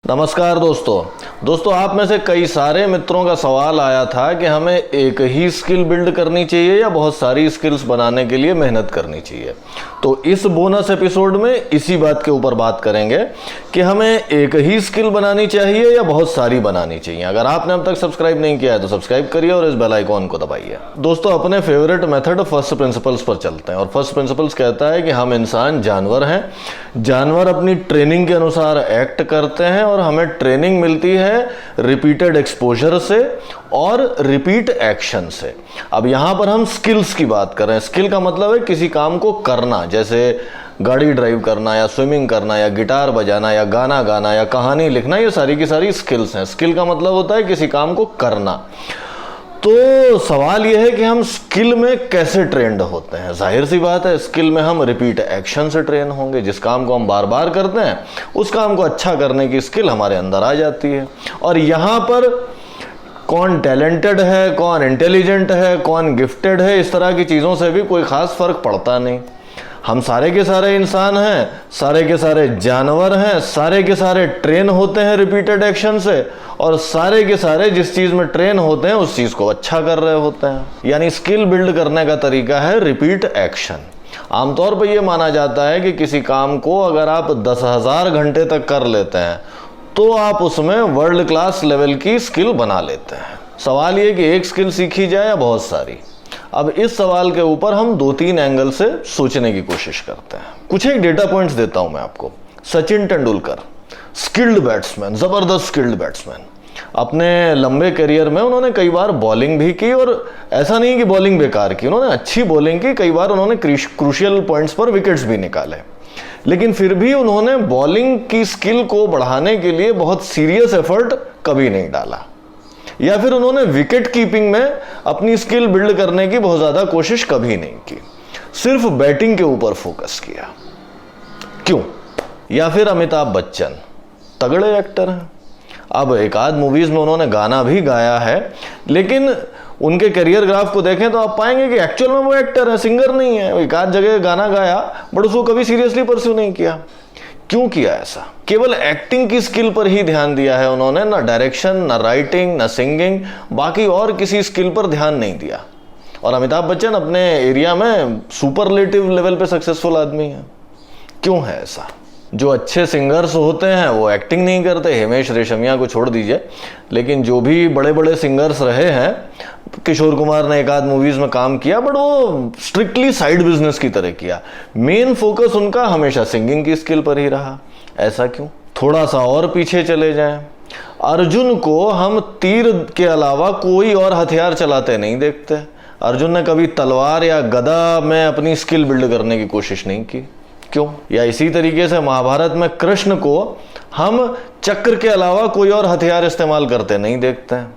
नमस्कार दोस्तों आप में से कई सारे मित्रों का सवाल आया था कि हमें एक ही स्किल बिल्ड करनी चाहिए या बहुत सारी स्किल्स बनाने के लिए मेहनत करनी चाहिए। तो इस बोनस एपिसोड में इसी बात के ऊपर बात करेंगे कि हमें एक ही स्किल बनानी चाहिए या बहुत सारी बनानी चाहिए। अगर आपने अब तक सब्सक्राइब नहीं किया है तो सब्सक्राइब करिए और इस बेल आइकॉन को दबाइए। दोस्तों, अपने फेवरेट मेथड फर्स्ट प्रिंसिपल्स पर चलते हैं और फर्स्ट प्रिंसिपल्स कहता है कि हम इंसान जानवर हैं। जानवर अपनी ट्रेनिंग के अनुसार एक्ट करते हैं और हमें ट्रेनिंग मिलती है रिपीटेड एक्सपोजर से और रिपीट एक्शन से। अब यहां पर हम स्किल्स की बात कर रहे हैं। स्किल का मतलब है किसी काम को करना, जैसे गाड़ी ड्राइव करना या स्विमिंग करना या गिटार बजाना या गाना गाना या कहानी लिखना, ये सारी की सारी स्किल्स हैं। स्किल का मतलब होता है किसी काम को करना। तो सवाल यह है कि हम स्किल में कैसे ट्रेंड होते हैं। जाहिर सी बात है, स्किल में हम रिपीट एक्शन से ट्रेन होंगे। जिस काम को हम बार बार करते हैं उस काम को अच्छा करने की स्किल हमारे अंदर आ जाती है। और यहां पर कौन टैलेंटेड है, कौन इंटेलिजेंट है, कौन गिफ्टेड है, इस तरह की चीज़ों से भी कोई ख़ास फर्क पड़ता नहीं। हम सारे के सारे इंसान हैं, सारे के सारे जानवर हैं, सारे के सारे ट्रेन होते हैं रिपीटेड एक्शन से, और सारे के सारे जिस चीज़ में ट्रेन होते हैं उस चीज़ को अच्छा कर रहे होते हैं। यानी स्किल बिल्ड करने का तरीका है रिपीट एक्शन। आमतौर पर यह माना जाता है कि किसी काम को अगर आप 10,000 घंटे तक कर लेते हैं तो आप उसमें वर्ल्ड क्लास लेवल की स्किल बना लेते हैं। सवाल ये कि एक स्किल सीखी जाए या बहुत सारी। अब इस सवाल के ऊपर हम 2-3 एंगल से सोचने की कोशिश करते हैं। कुछ एक डेटा पॉइंट्स देता हूं मैं आपको। सचिन तेंदुलकर स्किल्ड बैट्समैन, जबरदस्त स्किल्ड बैट्समैन। अपने लंबे करियर में उन्होंने कई बार बॉलिंग भी की, और ऐसा नहीं कि बॉलिंग बेकार की, उन्होंने अच्छी बॉलिंग की। कई बार उन्होंने क्रूशियल पॉइंट्स पर विकेट्स भी निकाले। लेकिन फिर भी उन्होंने बॉलिंग की स्किल को बढ़ाने के लिए बहुत सीरियस एफर्ट कभी नहीं डाला, या फिर उन्होंने विकेट कीपिंग में अपनी स्किल बिल्ड करने की बहुत ज्यादा कोशिश कभी नहीं की। सिर्फ बैटिंग के ऊपर फोकस किया। क्यों? या फिर अमिताभ बच्चन तगड़े एक्टर हैं। अब एक आध मूवीज में उन्होंने गाना भी गाया है, लेकिन उनके करियर ग्राफ को देखें तो आप पाएंगे कि एक्चुअल में वो एक्टर है, सिंगर नहीं है। एक आध जगह गाना गाया बट उसको कभी सीरियसली परस्यू नहीं किया। क्यों किया ऐसा? केवल एक्टिंग की स्किल पर ही ध्यान दिया है उन्होंने, ना डायरेक्शन, ना राइटिंग, ना सिंगिंग, बाकी और किसी स्किल पर ध्यान नहीं दिया। और अमिताभ बच्चन अपने एरिया में सुपरलेटिव लेवल पे सक्सेसफुल आदमी है। क्यों है ऐसा? जो अच्छे सिंगर्स होते हैं वो एक्टिंग नहीं करते। हिमेश रेशमिया को छोड़ दीजिए, लेकिन जो भी बड़े बड़े सिंगर्स रहे हैं, किशोर कुमार ने एक आध मूवीज में काम किया बट वो स्ट्रिक्टली साइड बिजनेस की तरह किया। मेन फोकस उनका हमेशा सिंगिंग की स्किल पर ही रहा। ऐसा क्यों? थोड़ा सा और पीछे चले जाएं। अर्जुन को हम तीर के अलावा कोई और हथियार चलाते नहीं देखते। अर्जुन ने कभी तलवार या गदा में अपनी स्किल बिल्ड करने की कोशिश नहीं की। क्यों? या इसी तरीके से महाभारत में कृष्ण को हम चक्र के अलावा कोई और हथियार इस्तेमाल करते नहीं देखते हैं।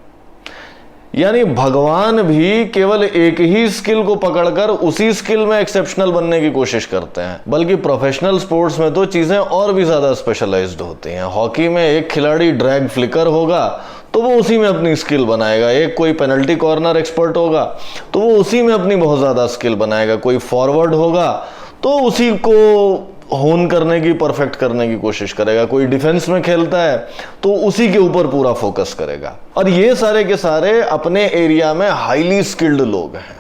यानी भगवान भी केवल एक ही स्किल को पकड़कर उसी स्किल में एक्सेप्शनल बनने की कोशिश करते हैं। बल्कि प्रोफेशनल स्पोर्ट्स में तो चीजें और भी ज्यादा स्पेशलाइज्ड होती हैं। हॉकी में एक खिलाड़ी ड्रैग फ्लिकर होगा तो वो उसी में अपनी स्किल बनाएगा। एक कोई पेनल्टी कॉर्नर एक्सपर्ट होगा तो वो उसी में अपनी बहुत ज्यादा स्किल बनाएगा। कोई फॉरवर्ड होगा तो उसी को होन करने की, परफेक्ट करने की कोशिश करेगा। कोई डिफेंस में खेलता है तो उसी के ऊपर पूरा फोकस करेगा। और ये सारे के सारे अपने एरिया में हाईली स्किल्ड लोग हैं।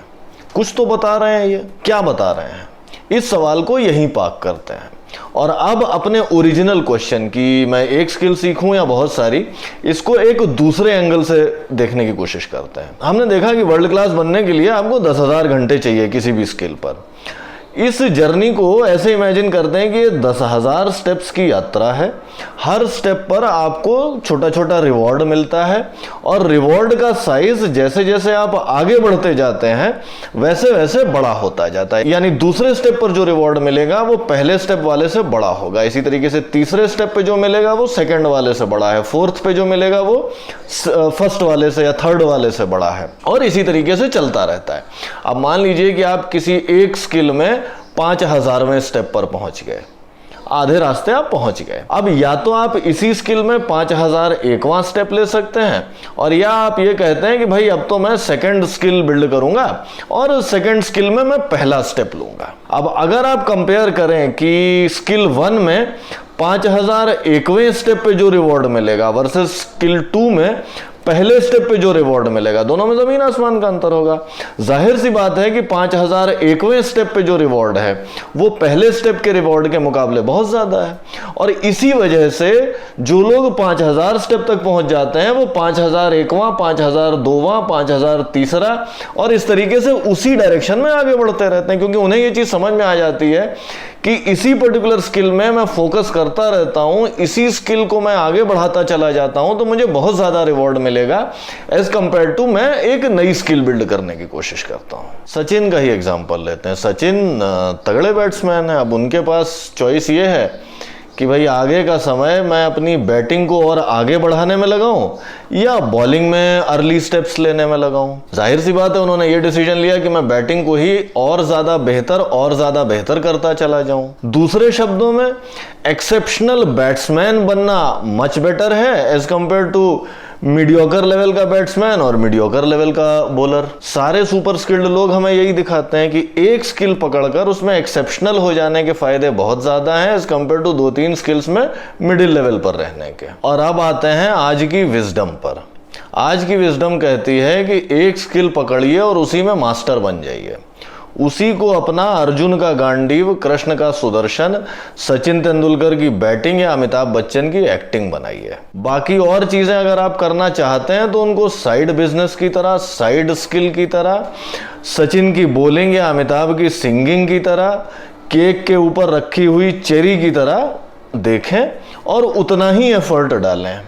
कुछ तो बता रहे हैं। ये क्या बता रहे हैं? इस सवाल को यहीं पार्क करते हैं और अब अपने ओरिजिनल क्वेश्चन की मैं एक स्किल सीखूं या बहुत सारी, इसको एक दूसरे एंगल से देखने की कोशिश करते हैं। हमने देखा कि वर्ल्ड क्लास बनने के लिए आपको 10,000 घंटे चाहिए किसी भी स्किल पर। इस जर्नी को ऐसे इमेजिन करते हैं कि ये 10,000 स्टेप्स की यात्रा है। हर स्टेप पर आपको छोटा छोटा रिवॉर्ड मिलता है और रिवॉर्ड का साइज जैसे जैसे आप आगे बढ़ते जाते हैं वैसे वैसे बड़ा होता जाता है। यानी दूसरे स्टेप पर जो रिवॉर्ड मिलेगा वो पहले स्टेप वाले से बड़ा होगा। इसी तरीके से तीसरे स्टेप पे जो मिलेगा वो सेकंड वाले से बड़ा है। फोर्थ पे जो मिलेगा वो फर्स्ट वाले से या थर्ड वाले से बड़ा है, और इसी तरीके से चलता रहता है। अब मान लीजिए कि आप किसी एक स्किल में 5,000वें स्टेप पर पहुंच गए। आधे रास्ते आप पहुंच गए। अब या तो आप इसी स्किल में 5001वां स्टेप ले सकते हैं, और या आप ये कहते हैं कि भाई अब तो मैं सेकंड स्किल बिल्ड करूंगा और सेकंड स्किल में मैं पहला स्टेप लूंगा। अब अगर आप कंपेयर करें कि स्किल 1 में 5001वें स्टेप पे जो रिवॉर्ड मिलेगा वर्सेस स्किल 2 में पहले स्टेप पे जो रिवॉर्ड मिलेगा, दोनों में जमीन आसमान का अंतर होगा। जाहिर सी बात है कि 5001वें स्टेप पे जो रिवॉर्ड है वो पहले स्टेप के रिवॉर्ड के मुकाबले बहुत ज्यादा है, और इसी वजह से जो लोग 5000 स्टेप तक पहुंच जाते हैं वो 5001वां, 5002वां, 5003 और इस तरीके से उसी डायरेक्शन में आगे बढ़ते रहते हैं, क्योंकि उन्हें ये चीज समझ में आ जाती है कि इसी पर्टिकुलर स्किल में मैं फोकस करता रहता हूं, इसी स्किल को मैं आगे बढ़ाता चला जाता हूं तो मुझे बहुत ज्यादा रिवॉर्ड मिलेगा एज कंपेयर टू मैं एक नई स्किल बिल्ड करने की कोशिश करता हूं। सचिन का ही एग्जांपल लेते हैं। सचिन तगड़े बैट्समैन है, अब उनके पास चॉइस ये है कि भाई आगे का समय मैं अपनी बैटिंग को और आगे बढ़ाने में लगाऊं या बॉलिंग में अर्ली स्टेप्स लेने में लगाऊं। जाहिर सी बात है उन्होंने ये डिसीजन लिया कि मैं बैटिंग को ही और ज्यादा बेहतर करता चला जाऊं। दूसरे शब्दों में एक्सेप्शनल बैट्समैन बनना मच बेटर है as compared to mediocre level का बैट्समैन और मीडियोकर लेवल का बॉलर। सारे सुपर स्किल्ड लोग हमें यही दिखाते हैं कि एक स्किल पकड़कर उसमें एक्सेप्शनल हो जाने के फायदे बहुत ज्यादा हैं एज कंपेयर टू 2-3 स्किल्स में मिडिल लेवल पर रहने के। और अब आते हैं आज की विजडम पर। आज की विजडम कहती है कि एक स्किल पकड़िए और उसी में मास्टर बन जाइए, उसी को अपना अर्जुन का गांडीव, कृष्ण का सुदर्शन, सचिन तेंदुलकर की बैटिंग या अमिताभ बच्चन की एक्टिंग बनाइए। बाकी और चीजें अगर आप करना चाहते हैं तो उनको साइड बिजनेस की तरह, साइड स्किल की तरह, सचिन की बॉलिंग या अमिताभ की सिंगिंग की तरह, केक के ऊपर रखी हुई चेरी की तरह देखें और उतना ही एफर्ट डालें।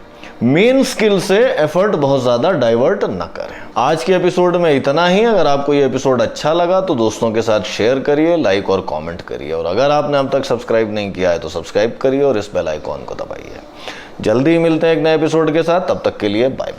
मेन स्किल से एफर्ट बहुत ज्यादा डाइवर्ट न करें। आज के एपिसोड में इतना ही। अगर आपको ये एपिसोड अच्छा लगा तो दोस्तों के साथ शेयर करिए, लाइक और कमेंट करिए, और अगर आपने अब तक सब्सक्राइब नहीं किया है तो सब्सक्राइब करिए और इस बेल आइकॉन को दबाइए। जल्दी ही मिलते हैं एक नए एपिसोड के साथ, तब तक के लिए बाय बाय।